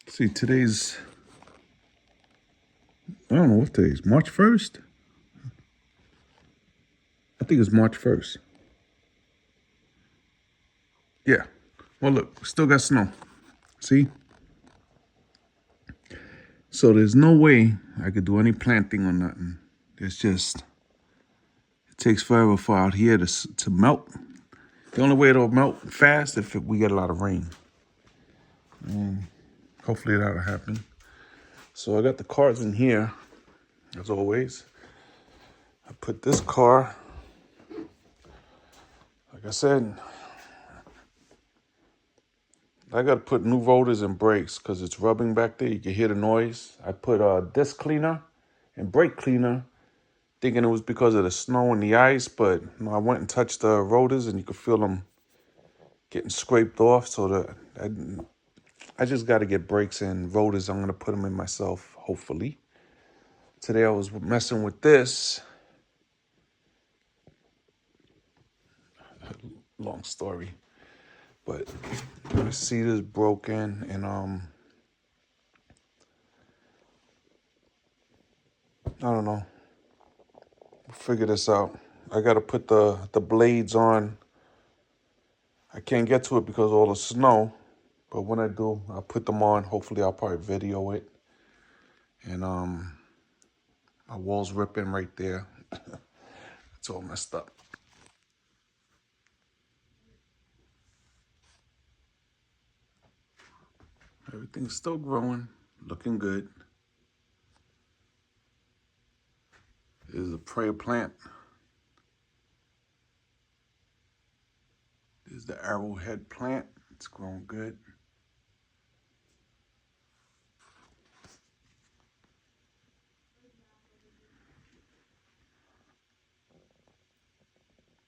See, today's, I don't know what today is, March 1st? I think it's March 1st. Yeah. Well, look, still got snow. See? So there's no way I could do any planting or nothing. It's just, it takes forever for out here to melt. The only way it'll melt fast if we get a lot of rain. And hopefully that'll happen. So I got the cars in here, as always. I put this car, like I said, I got to put new rotors and brakes because it's rubbing back there. You can hear the noise. I put a disc cleaner and brake cleaner, thinking it was because of the snow and the ice, but I went and touched the rotors and you could feel them getting scraped off. So I just got to get brakes and rotors. I'm going to put them in myself, hopefully. Today I was messing with this. Long story. But the seat is broken and I don't know. We'll figure this out. I gotta put the blades on. I can't get to it because of all the snow. But when I do, I'll put them on. Hopefully I'll probably video it. And my wall's ripping right there. It's all messed up. Everything's still growing, looking good. This is a prayer plant. This is the arrowhead plant. It's growing good.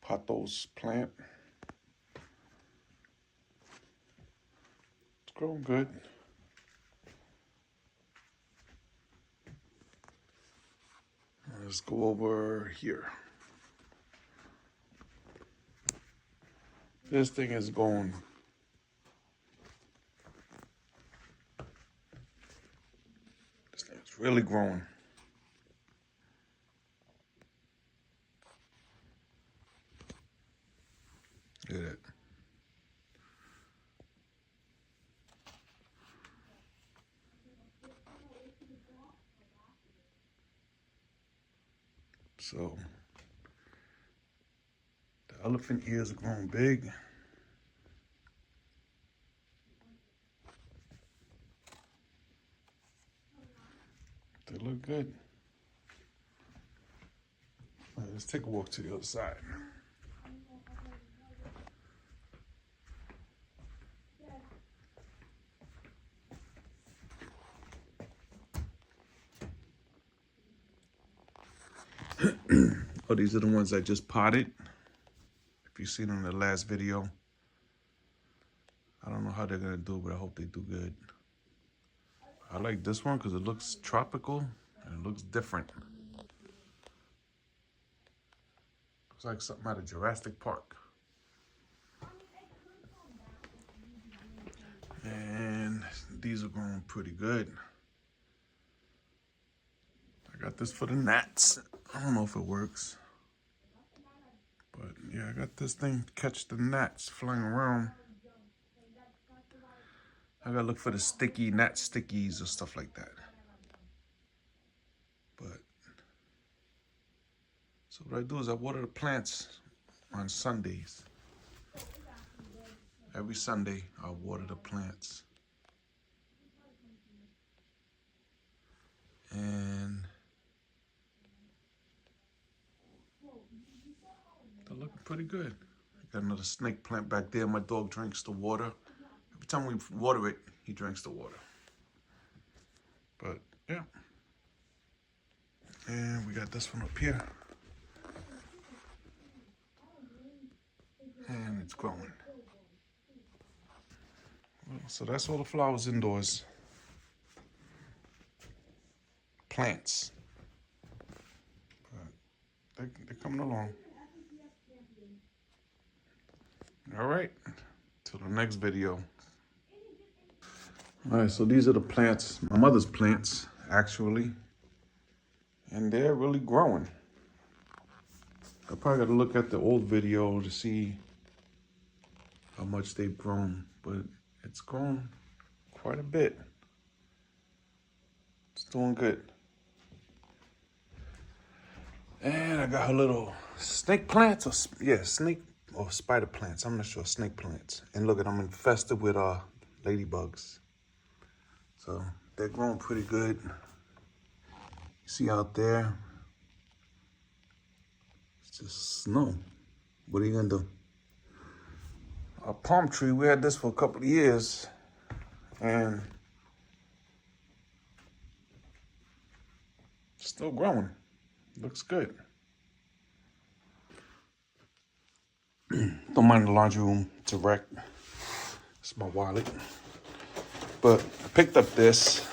Pothos plant. It's growing good. Let's go over here. This thing is going. This thing is really growing. Look at that. So the elephant ears are growing big. They look good. All right, let's take a walk to the other side. Oh, these are the ones I just potted. If you've seen in the last video. I don't know how they're gonna do, but I hope they do good. I like this one because it looks tropical and it looks different. Looks like something out of Jurassic Park. And these are growing pretty good. I got this for the gnats. I don't know if it works. But yeah, I got this thing to catch the gnats flying around. I gotta look for the sticky gnat stickies or stuff like that. But so what I do is I water the plants on Sundays. Every Sunday I water the plants. And they're looking pretty good. I got another snake plant back there. My dog drinks the water. Every time we water it, he drinks the water. But yeah. And we got this one up here. And it's growing. Well, so that's all the flowers indoors. Plants. But they're coming along. All right. Till the next video. All right, so these are the plants, my mother's plants, actually. And they're really growing. I probably got to look at the old video to see how much they've grown, but it's grown quite a bit. It's doing good. And I got her little snake plants, or yeah, snake or spider plants. I'm not sure, snake plants. And look at them infested with ladybugs. So they're growing pretty good. See out there, it's just snow. What are you gonna do? A palm tree, we had this for a couple of years, and still growing. Looks good. Don't mind the laundry room, it's a wreck. It's my wallet. But I picked up this.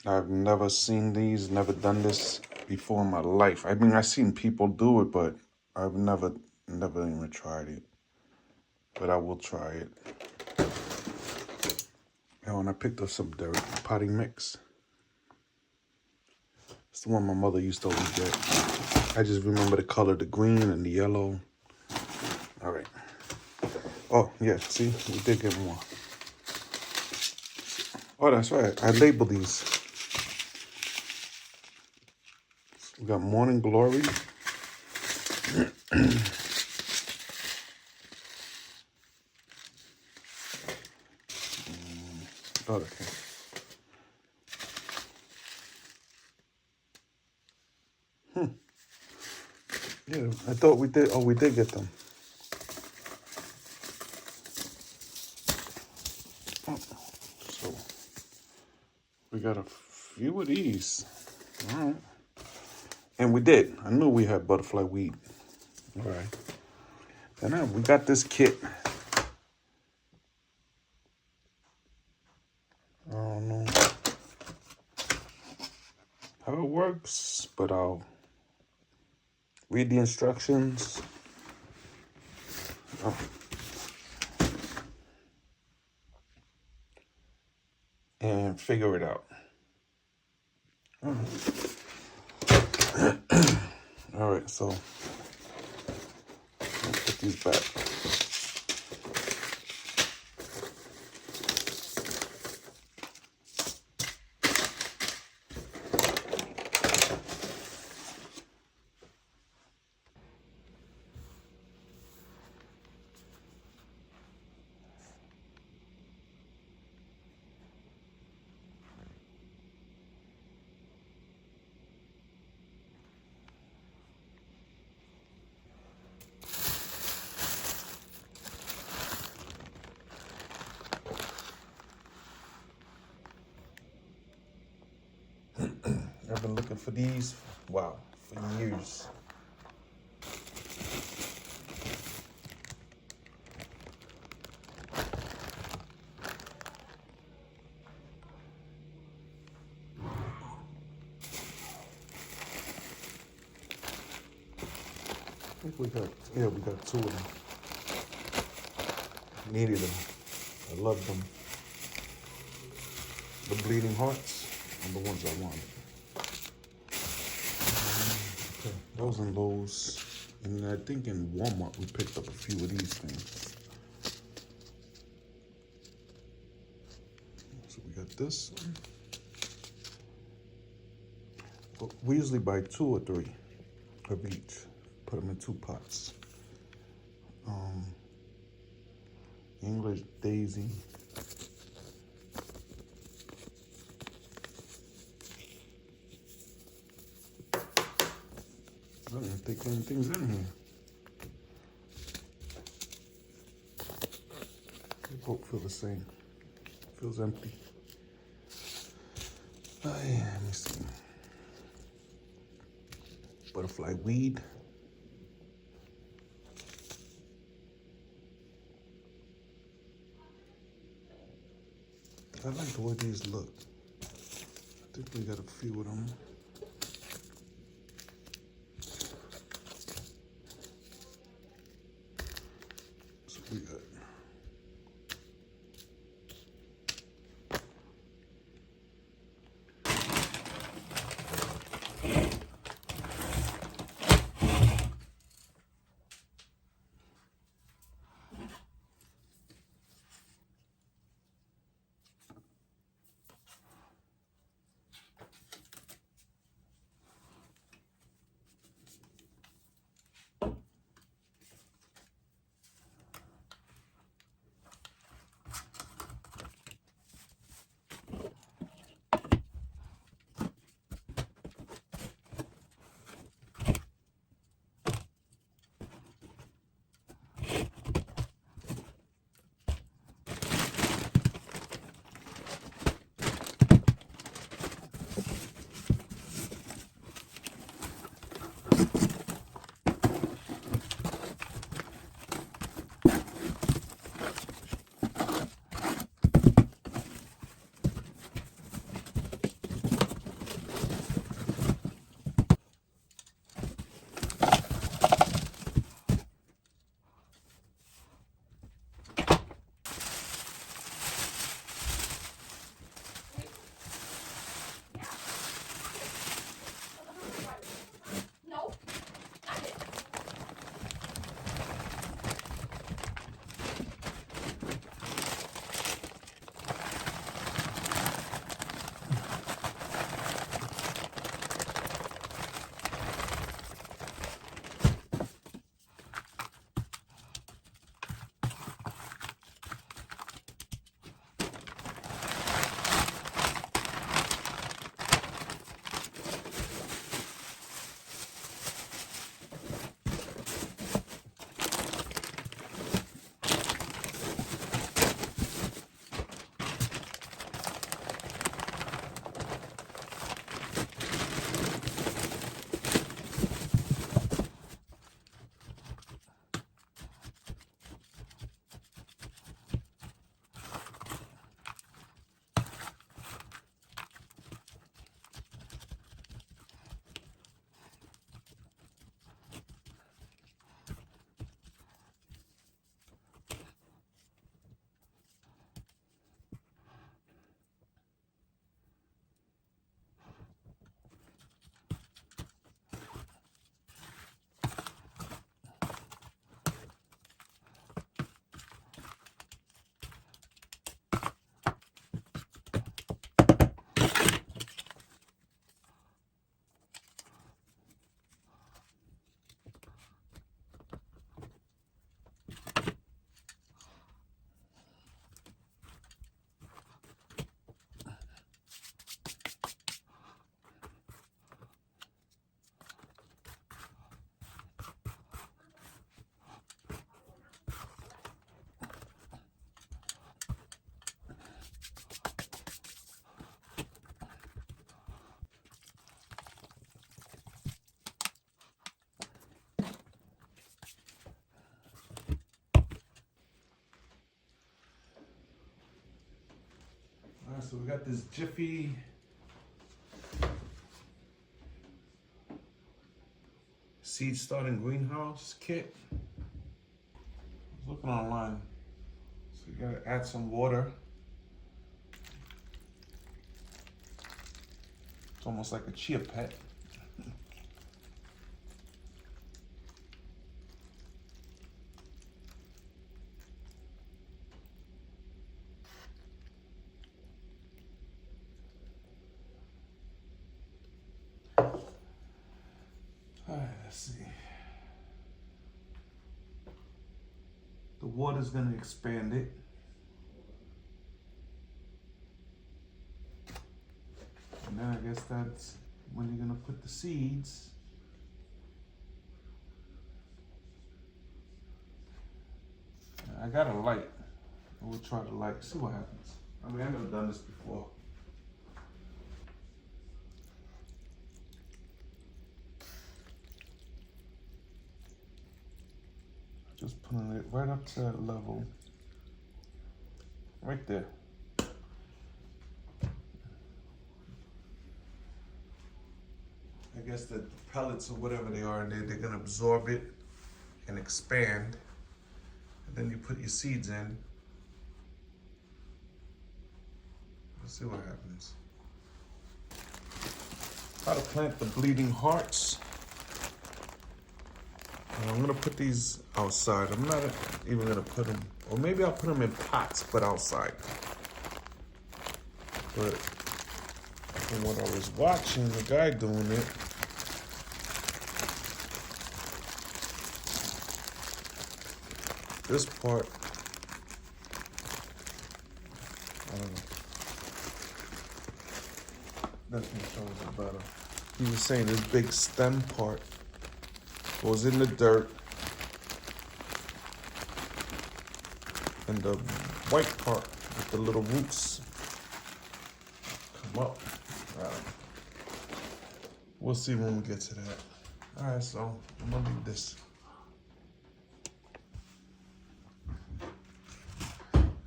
I've never seen these, never done this before in my life. I mean, I've seen people do it, but I've never even tried it. But I will try it. Oh, and I picked up some dirt potting mix. It's the one my mother used to always get. I just remember the color, the green and the yellow. All right. Oh, yeah, see, we did get more. Oh, that's right, I labeled these. We got Morning Glory. Oh, okay. Yeah, I thought we did. Oh, we did get them. Oh, so we got a few of these. All right. And we did. I knew we had butterfly weed. All right. And we got this kit. I don't know how it works, but I'll read the instructions. Oh. And figure it out. All right. All right, so let's put these back. I've been looking for these, wow, for years. I think we got two of them. Needed them. I love them. The bleeding hearts are the ones I wanted. Okay, those and those. And I think in Walmart we picked up a few of these things. So we got this one. But we usually buy 2 or 3 of each. Put them in 2 pots. English daisy. I don't even think anything's in here. They both feel the same. Feels empty. Oh yeah, let me see. Butterfly weed. I like the way these look. I think we got a few of them. So we got So we got this Jiffy seed starting greenhouse kit. I was looking online. So you gotta add some water. It's almost like a chia pet. Alright, let's see. The water's gonna expand it. And then I guess that's when you're gonna put the seeds. I got a light. We'll try the light, see what happens. I mean, I've never done this before. Just putting it right up to that level. Right there. I guess the pellets or whatever they are in there, they're gonna absorb it and expand. And then you put your seeds in. Let's see what happens. How to plant the bleeding hearts. And I'm gonna put these outside. I'm not even gonna put them, or maybe I'll put them in pots, but outside. But from what I was watching, the guy doing it, this part, I don't know. Definitely shows it better. He was saying this big stem part goes in the dirt, and the white part with the little roots come up. We'll see when we get to that. All right, so I'm gonna leave this.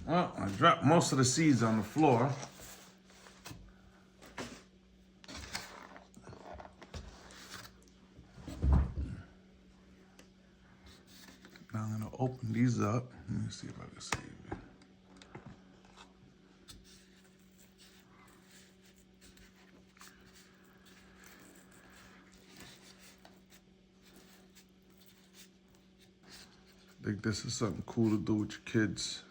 Well, I dropped most of the seeds on the floor. Now I'm gonna open these up. Let me see if I can save it. I think this is something cool to do with your kids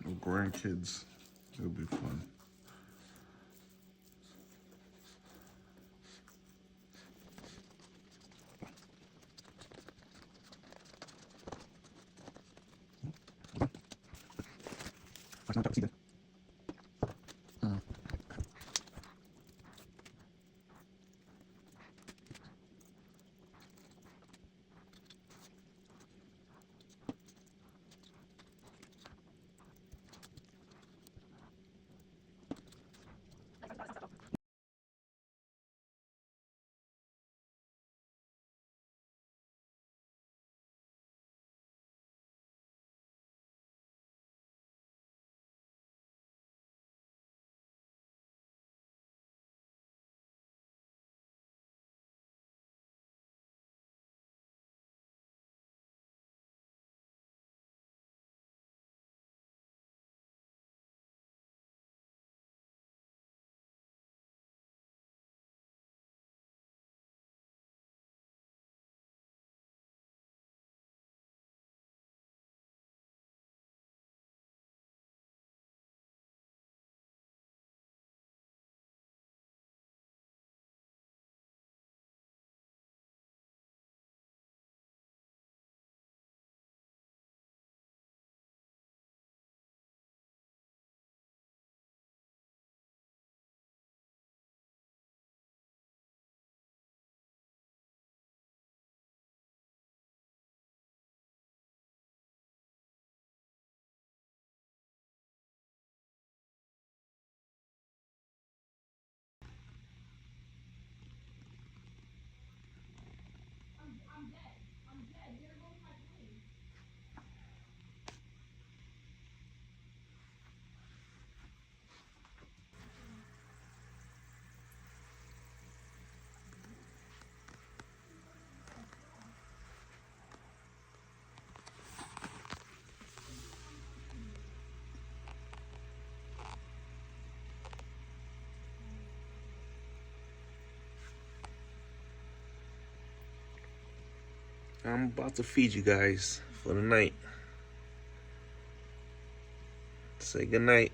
or grandkids. It'll be fun. I'm about to feed you guys for the night. Say good night.